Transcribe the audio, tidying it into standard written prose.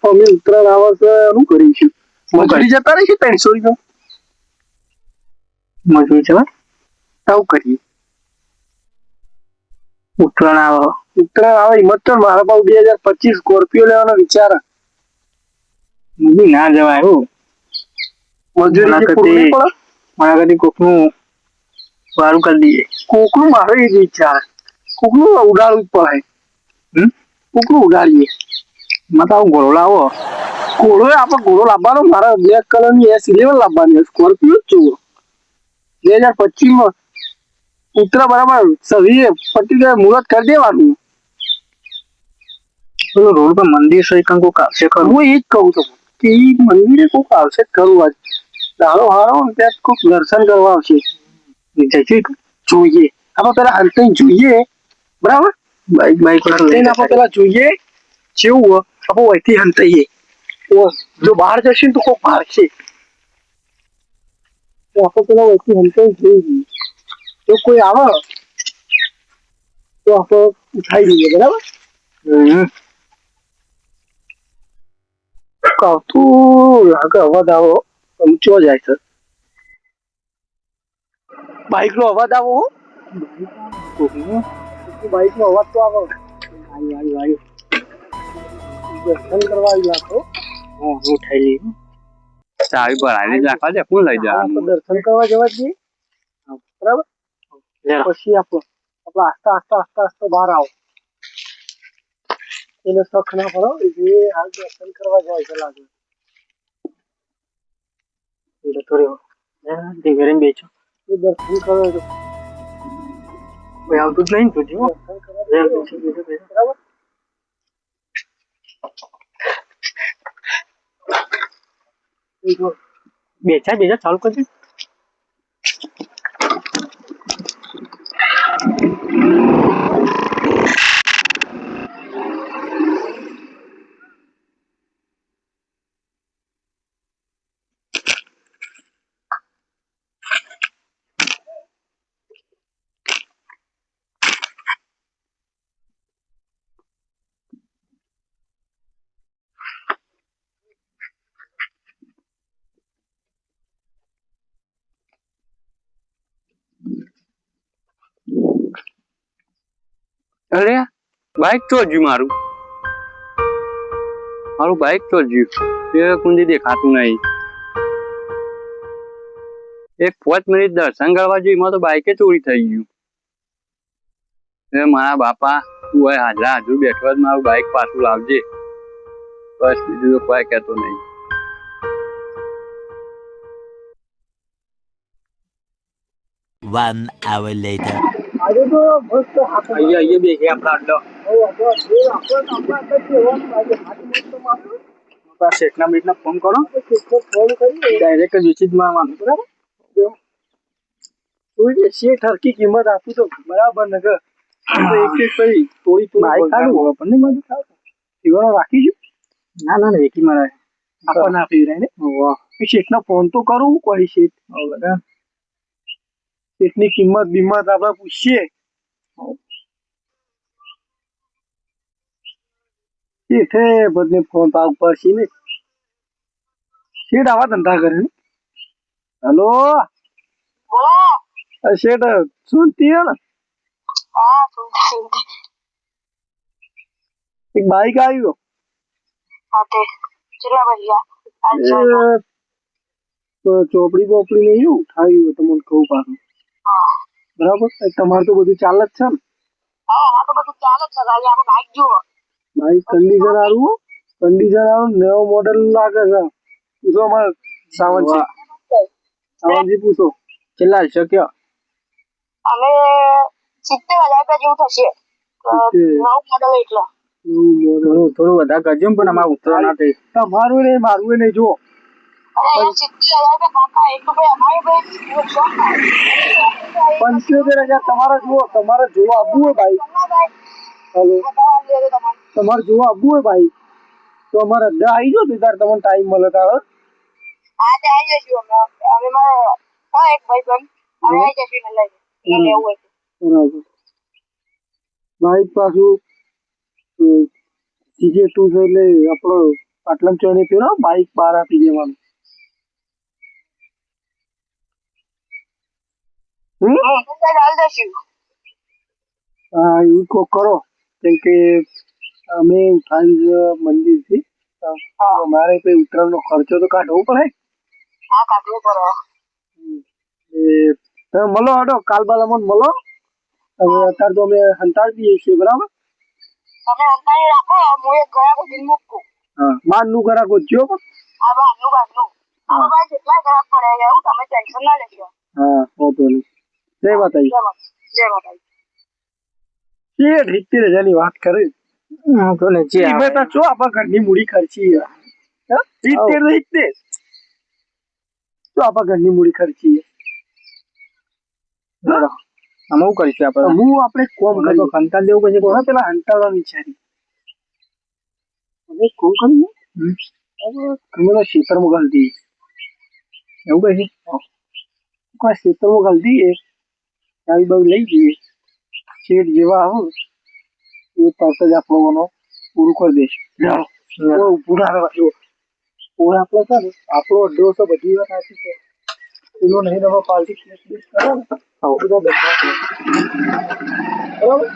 અમે ઉત્તરાયણ આવે છે શું કરીશું મજૂરી જતા રહીશું 300 રૂપિયા મજૂરી જવા આવું કરીએ ઉત્તરાયણ આવે હિંમત તો મારા પાસે 2025 સ્કોર્પિયો લેવાનો વિચાર ના જવાય એવું મજૂરી જે પૂરી પડે મારા કદી કોકનું વારું કરી દઈએ કોકનું મારે એ જ વિચાર કોકનું ઉડાડવું જ પડે કોકનું ઉડાડીએ મત આવું ઘોડો લાવો ઘોડો લાવવાનો મારા બ્લેક કલરની S11 લાવવાની સ્કોર્પિયો જ જુઓ 2025 ઉતરા બરાબર સવી પટ્ટી જાય મુહૂર્ત કરી દેવાનું પેલો રોડ પર મંદિર છે કોક આવશે ખરું હું એ જ કહું છું કે એ મંદિરે કોક આવશે ખરું આજ દાડો હારો ને ત્યાં કોક દર્શન કરવા આવશે જોઈએ આપણે પેલા હંતાઈ જોઈએ બરાબર બાઈક આપણે પેલા જોઈએ જેવું આપણે વહીથી હંતાઈએ જો બહાર જશે ને તો કોક ભાગશે તો આપણે પેલા વહીથી હંતાઈ જોઈએ જો કોઈ આવે તો આપણે ઉઠાઈ દઈએ બરાબર તું લાગે અવાજ આવો ઊંચો જાય છે બાઈક નો અવાજ આવો બાઈક નો અવાજ તો આવો દર્શન કરવા આવી લાગો ઉઠાઈ લઈએ ચાવી પર આવી રાખવા દે કોણ લઈ જવાનું દર્શન કરવા જવા જઈએ બરાબર પછી આપણે આસ્તા બહાર આવો એને શખ ના પડો એ હાલ દર્શન કરવા જાય છે લાગે એટલે થોડી બેચો એ દર્શન કરો તો કોઈ આવતું જ નહીં દર્શન કરવા બરાબર બેચા ચાલુ કરજો અરે બાઈક તો જ્યું મારું બાઈક તો જ્યું એ કુંજી દેખાતું નહીં 5 મિનિટ દર્શન કરવા જઈ એમાં તો બાઈકે ચોરી થઈ ગયું મારા બાપા તું હોય હાજરા હજુ બેઠો જ મારું બાઈક પાછું લાવજે બસ બીજું તો કોઈ કહેતો નહીં One hour later. આજે તો મસ્ત અહીંયા બેસી આપણા અડ્ડો શેઠના બેટના ફોન કરો ફોન કરી ડાયરેક્ટ જ વિચિત મારવાનું બરાબર શેઠ હરકી કિંમત આપું તો બરાબર ને કે એક થોડી આપણને બધું થાવ પીવાનો રાખીશું ના વેકી મારે આપણને આપી રહે ને શેઠનો ફોન તો કરું કોઈ શેઠ બરાબર શેઠની કિંમત બીમત આપણે પૂછીએ શેઠે બધને ફોન પાક પડશે ને શેઠ આવા ધંધા કરે ને હેલો શેઠ સુનતી હે ને એક બાઈક આવ્યો ચોપડી બોપડી નહીં ઉઠાવ્યું તમને કહું પાછું બરાબર તમારે તો બધું ચાલે જ છે ને બાઈક કન્ડિશન સારું નવો મોડેલ લાગે છે પૂછો અમારે સાવનજી પૂછો કેટલા છે કયો અમે 70,000 રૂપિયા જેવું થશે થોડું વધારે કરજો પણ અમારે ઉતરવા ના થઈ તમારું નહીં મારું નહીં જુઓ 75,000 તમારે જોવા આપવું હોય ભાઈ હેલો તમારે જોવા આપવું હોય ભાઈ તો અમારે અડ્ડા આવી જાઓ ત્યારે તમને ટાઈમ મળે તારે આવી જઈશું અમે એક ભાઈ બંધ આવી જઈશું લેવું હોય બરાબર બાઈક પાછું CJ 2 છે એટલે આપણો પાટલમ ચોઈને પીરો બાઈક બહાર આપી દેવાનું. હાલ દઈશું. હા એવું કોક કરો કેમ કે અમે ઉઠાવી મંદિરથી અમારે કઈ ઉત્તરાયણનો ખર્ચો તો કાઢવો પડે. હા કાઢવું પડે. તમે મળો હડો કાલ બાલામાં મળો. હવે અત્યારે તો અમે હંતાડી દઈએ છીએ બરાબર. તમે અંતાની રાખો હું એક ગયા પછી મૂકું. હા બહારનું ઘરાક ગોતજો. આ બારનું. આ ભાઈ જેટલા ગ્રાહક પડે એવું તમે ટેન્શન ના લેશો. હા વાંધો નહીં. જય માતાજી. જય માતાજી. 70,000 વાત કરે. ચો આપણા ઘરની મૂડી ખર્ચી 70 તો આપણા ઘરની મૂડી ખર્ચી અમે શું કરીશું આપણે આપણે કોમ કરીએ હંતાળ દેવું પછી કોને પેલા હંતાળવા વિચારી હવે કોમ કરીએ તમે ખેતરમાં ગાલ દઈએ એવું કહે છે કોઈ ખેતરમાં ગાલ દઈએ આવી બાજુ લઈ જઈએ શેઠ જેવા આવું એ તરત જ આપણો પૂરું કરી દઈશું પૂરા આપણો છે ને આપણો અડ્ડો તો બધી વાત સાચી છે પેલો નહીં તમે પાર્ટી કરો ને બધા બેઠા બરાબર